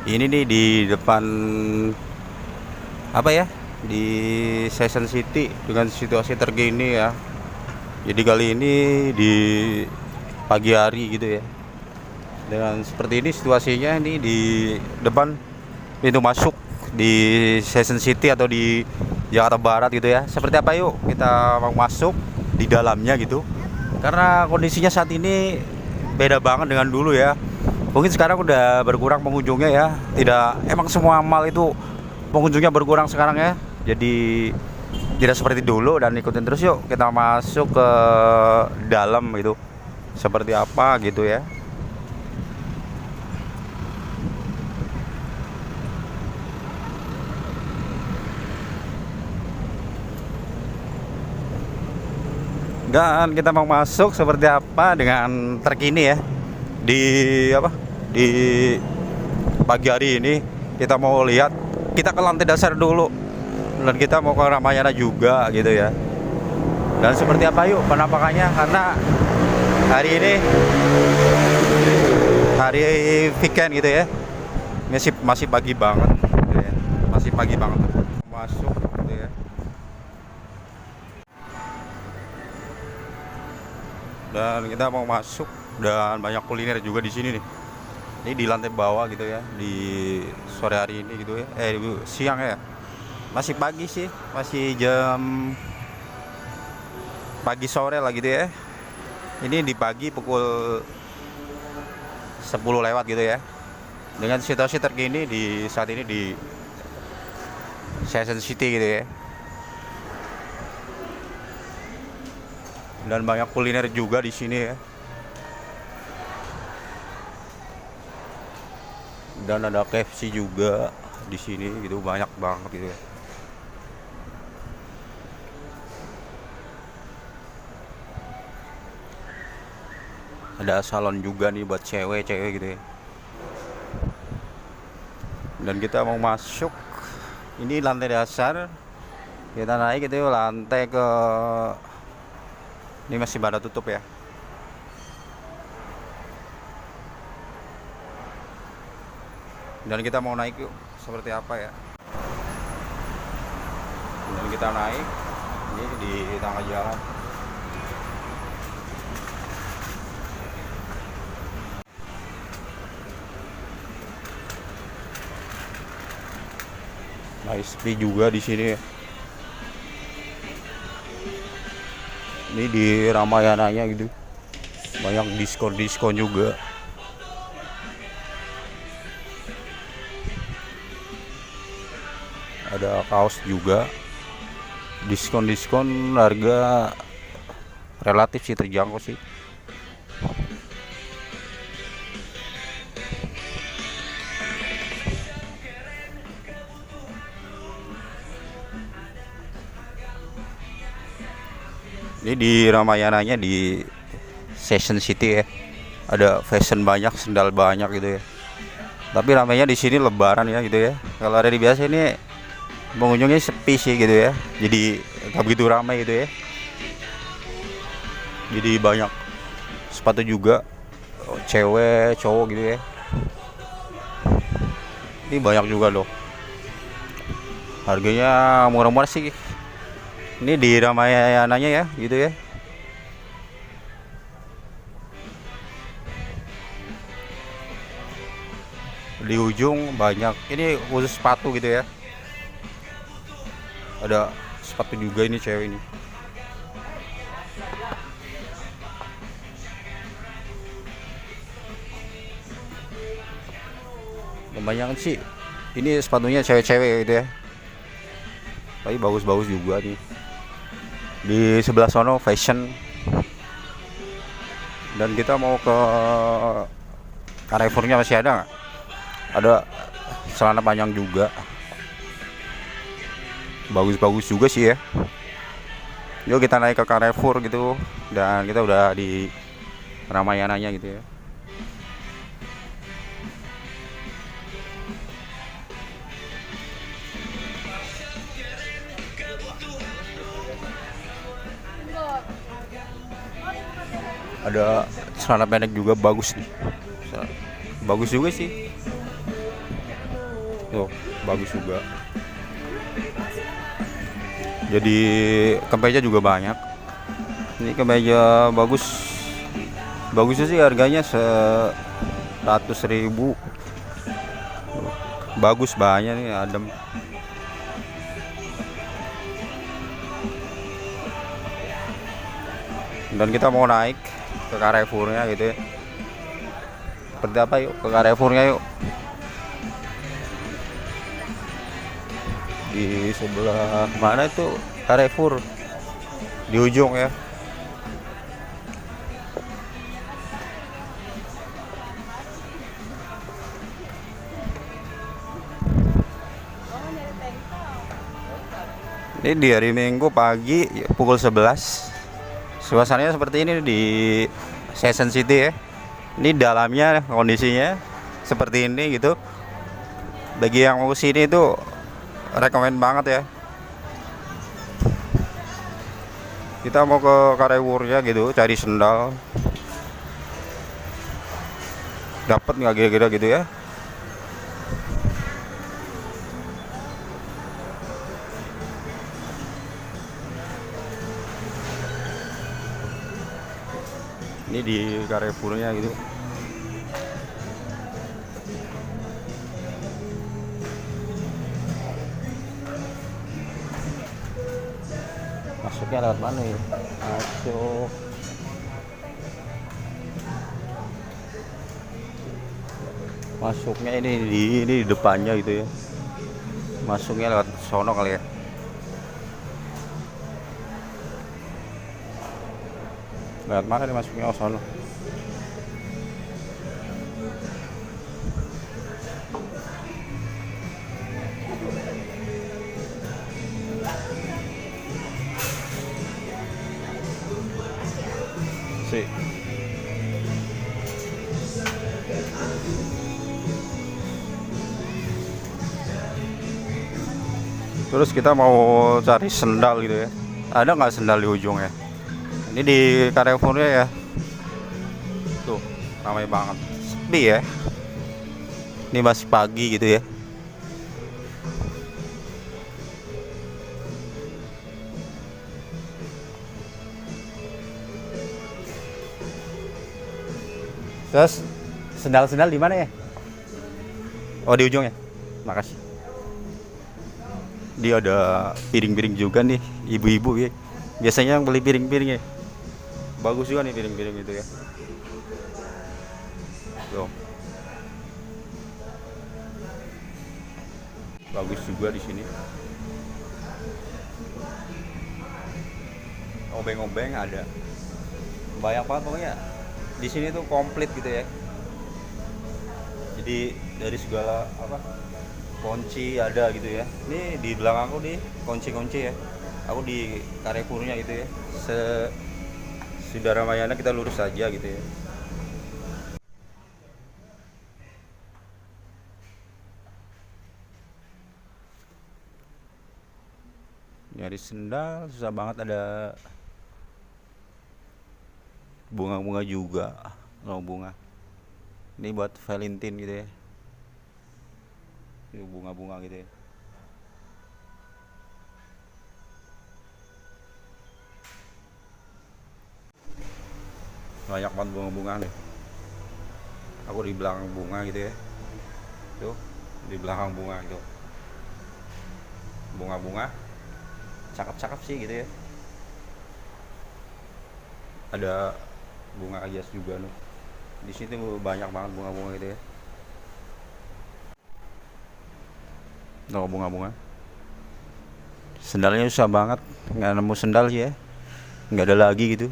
Ini nih di depan apa ya? Di Season City dengan situasi terkini ya. Jadi kali ini di pagi hari gitu ya. Dengan seperti ini situasinya ini di depan pintu masuk di Season City atau di Jakarta Barat gitu ya. Seperti apa, yuk kita mau masuk di dalamnya gitu. Karena kondisinya saat ini beda banget dengan dulu ya. Mungkin sekarang udah berkurang pengunjungnya ya. Tidak, emang semua mall itu pengunjungnya berkurang sekarang ya. Jadi tidak seperti dulu, dan ikutin terus yuk kita masuk ke dalam gitu. Seperti apa gitu ya. Dan kita mau masuk seperti apa dengan terkini ya. Di apa? Di pagi hari ini kita mau lihat, kita ke lantai dasar dulu. Dan kita mau ke Ramayana juga gitu ya. Dan seperti apa yuk penampakannya, karena hari ini hari weekend gitu ya. Masih pagi banget gitu ya. Masih pagi banget. Masuk gitu ya. Dan kita mau masuk, dan banyak kuliner juga di sini nih. Ini di lantai bawah gitu ya, di sore hari ini gitu ya. Siang ya. Masih pagi sih, masih jam pagi sore lah gitu ya. Ini di pagi pukul 10 lewat gitu ya. Dengan situasi terkini di saat ini di Season City gitu ya. Dan banyak kuliner juga di sini ya. Dan ada KFC juga di sini gitu, banyak banget gitu ya. Ada salon juga nih buat cewek-cewek gitu ya. Dan kita mau masuk, ini lantai dasar. Kita naik gitu lantai ke, ini masih pada tutup ya. Dan kita mau naik yuk, seperti apa ya. Dan kita naik ini di tengah jalan. Nice sepi juga di sini ya. Ini di Ramayananya gitu. Banyak diskon-diskon juga. Ada kaos juga. Diskon-diskon, harga relatif sih terjangkau sih. Ini di Ramayananya di Season City ya. Ada fashion banyak, sendal banyak gitu ya. Tapi ramainya di sini lebaran ya gitu ya. Kalau hari biasa ini pengunjungnya sepi sih gitu ya. Jadi nggak begitu ramai gitu ya. Jadi banyak sepatu juga, cewek, cowok gitu ya. Ini banyak juga loh. Harganya murah-murah sih. Ini di Ramayananya ya gitu ya. Di ujung banyak, ini khusus sepatu gitu ya. Ada sepatu juga ini cewek ini. Kebanyakan sih ini sepatunya cewek-cewek gitu ya. Tapi bagus-bagus juga nih. Di sebelah sono fashion. Dan kita mau ke Carrefournya, masih ada nggak? Ada celana panjang juga. Bagus-bagus juga sih ya. Yuk kita naik ke Carrefour gitu. Dan kita udah di Ramayananya gitu ya. Ada celana pendek juga bagus nih. Bagus juga sih. Tuh, bagus juga. Jadi kemeja juga banyak. Ini kemeja bagus. Bagusnya sih harganya 100.000. Bagus banyak nih, adem. Dan kita mau naik ke Carrefournya gitu ya. Seperti apa, yuk ke Carrefournya yuk. Di sebelah mana itu Carrefour, di ujung ya. Ini di hari Minggu pagi pukul 11. Suasananya seperti ini di Season City ya. Ini dalamnya kondisinya seperti ini gitu. Bagi yang mau sini itu rekomen banget ya. Kita mau ke Carrefour ya gitu, cari sendal. Dapat nggak kira-kira gitu ya? Ini di Carrefournya gitu. Masuknya lewat mana ya? Masuknya ini di depannya gitu ya. Masuknya lewat sono kali ya. Lewat mana nih masuknya? Oh, sono. Sih. Terus kita mau cari sendal gitu ya. Ada nggak sendal di ujungnya? Ini di Carrefournya ya. Tuh, ramai banget. Sepi ya. Ini masih pagi gitu ya. Terus sendal-sendal di mana ya? Oh, di ujungnya. Makasih. Dia ada piring-piring juga nih, ibu-ibu ya. Biasanya yang beli piring-piring ya. Bagus juga nih piring-piring itu ya. Tuh. Bagus juga di sini. Obeng-obeng ada. Banyak banget pokoknya. Di sini tuh komplit gitu ya. Jadi dari segala apa, kunci ada gitu ya. Ini di belakang aku nih kunci-kunci ya. Aku di Carrefournya gitu ya. Sudah Ramayana, kita lurus saja gitu ya. Nyari sendal susah banget, ada bunga-bunga juga. Oh, bunga. Ini buat Valentine gitu ya. Ini bunga-bunga gitu ya. Banyak banget bunga-bunga nih. Aku di belakang bunga gitu ya. Tuh, di belakang bunga gitu. Bunga-bunga. Cakep-cakep sih gitu ya. Ada bunga hias juga nih. Di situ banyak banget bunga-bunga gitu ya. Oh, bunga-bunga. Sendalnya susah banget, nggak nemu sendal sih ya. Nggak ada lagi gitu.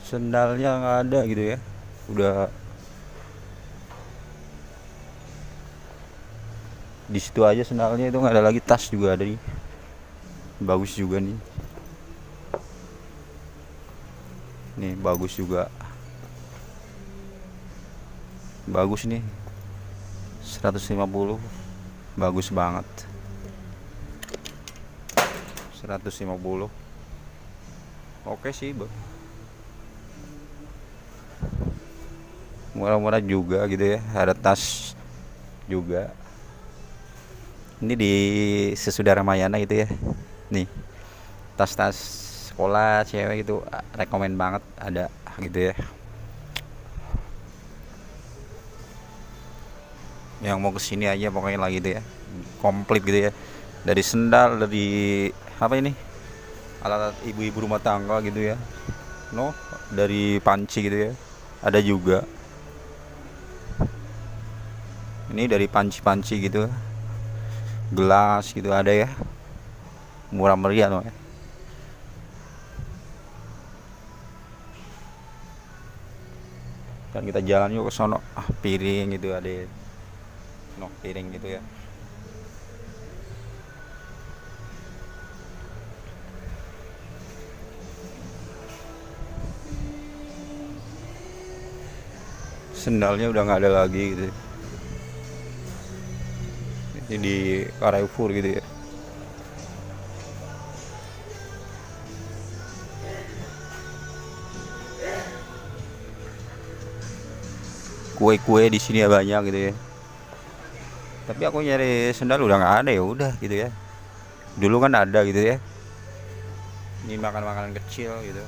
Sendalnya nggak ada gitu ya. Udah di situ aja sendalnya, itu nggak ada lagi. Tas juga ada nih. Bagus juga nih. Nih bagus juga. Bagus nih. 150. Bagus banget. 150. Oke sih, murah-murah juga gitu ya. Ada tas juga. Ini di sesudah Ramayana itu ya. Nih, tas-tas sekolah cewek itu rekomen banget ada gitu ya. Yang mau kesini aja pokoknya lagi gitu ya. Komplit gitu ya. Dari sendal, dari apa ini? Alat ibu-ibu rumah tangga gitu ya. No, dari panci gitu ya. Ada juga. Ini dari panci-panci gitu. Gelas gitu ada ya. Murah meriah no ya. Dan kita jalan yuk ke sono. Piring gitu ada. No, piring gitu ya. Sendalnya udah nggak ada lagi gitu. Ini di Carrefour gitu ya. Kue-kue di sini ya banyak gitu ya. Tapi aku nyari sendal udah nggak ada ya udah gitu ya. Dulu kan ada gitu ya. Ini makan makanan kecil gitu.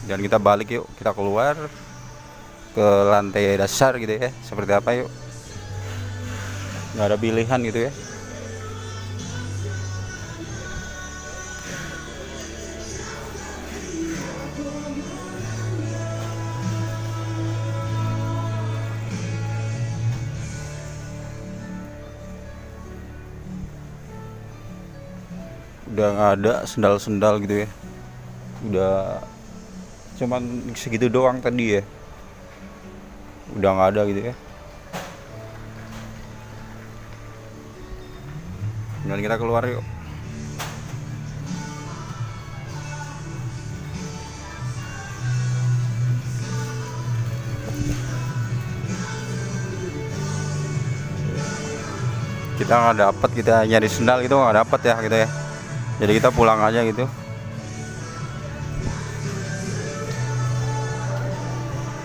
Dan kita balik yuk, kita keluar ke lantai dasar gitu ya. Seperti apa yuk? Nggak ada pilihan gitu ya. Udah nggak ada sendal-sendal gitu ya. Udah cuman segitu doang tadi ya. Udah nggak ada gitu ya. Dan kita keluar yuk. Kita nggak dapet, kita nyari sendal gitu nggak dapet ya gitu ya. Jadi kita pulang aja gitu.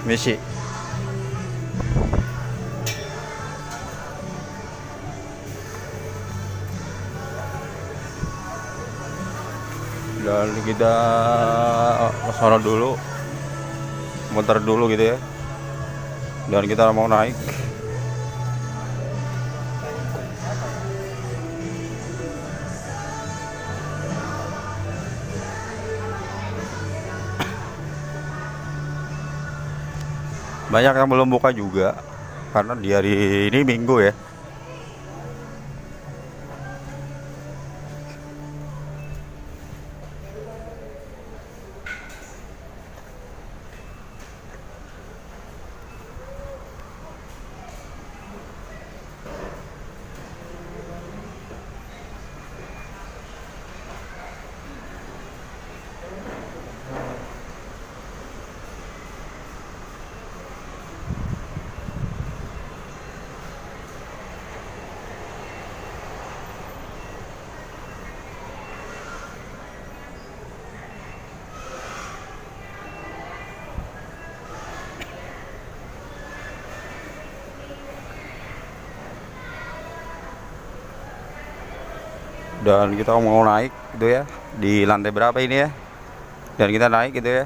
Misi. Dan kita kesana dulu, muter dulu gitu ya. Dan kita mau naik. Banyak yang belum buka juga karena di hari ini Minggu ya. Dan kita mau naik gitu ya, di lantai berapa ini ya, dan kita naik gitu ya.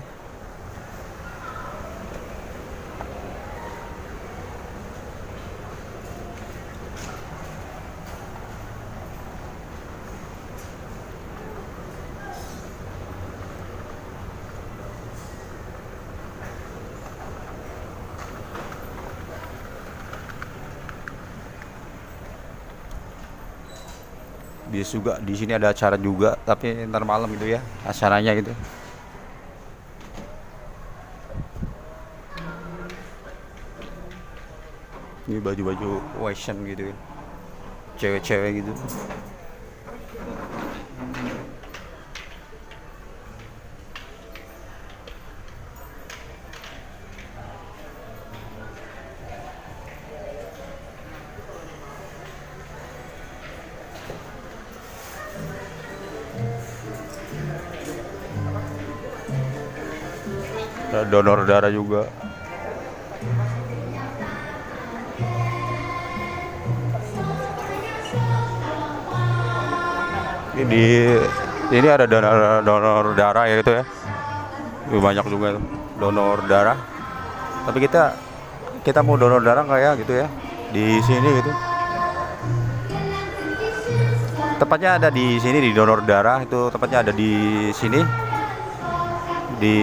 Bis juga di sini ada acara juga, tapi ntar malam gitu ya acaranya gitu. Ini baju-baju fashion gitu ya, cewek-cewek gitu. Ada donor darah juga. Ini ada donor darah ya gitu ya. Banyak juga tuh donor darah. Tapi kita mau donor darah kayak gitu ya di sini gitu. Tepatnya ada di sini di donor darah itu, tepatnya ada di sini di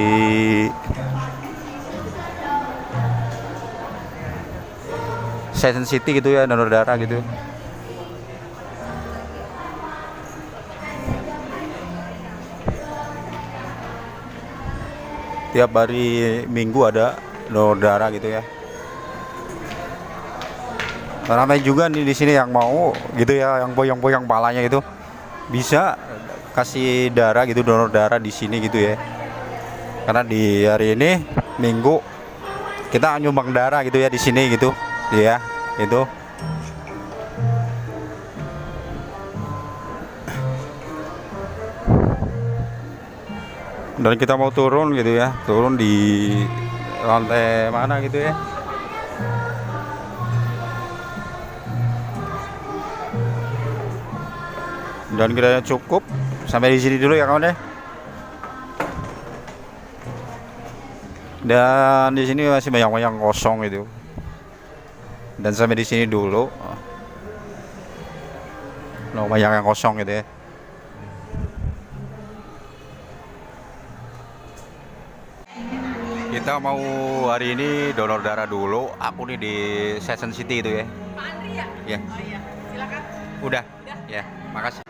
Session City gitu ya, donor darah gitu. Tiap hari Minggu ada donor darah gitu ya. Ramai juga nih di sini yang mau gitu ya, yang boyang-boyang palanya itu bisa kasih darah gitu, donor darah di sini gitu ya. Karena di hari ini Minggu kita nyumbang darah gitu ya di sini gitu, ya itu. Dan kita mau turun gitu ya, turun di lantai mana gitu ya. Dan kiranya cukup sampai di sini dulu ya kawan ya. Dan di sini masih banyak yang kosong gitu. Dan sampai di sini dulu. Banyak yang kosong gitu ya. Kita mau hari ini donor darah dulu. Aku nih di Session City itu ya. Pak Andri ya? Ya. Oh iya, silakan. Udah. Udah. Ya, makasih.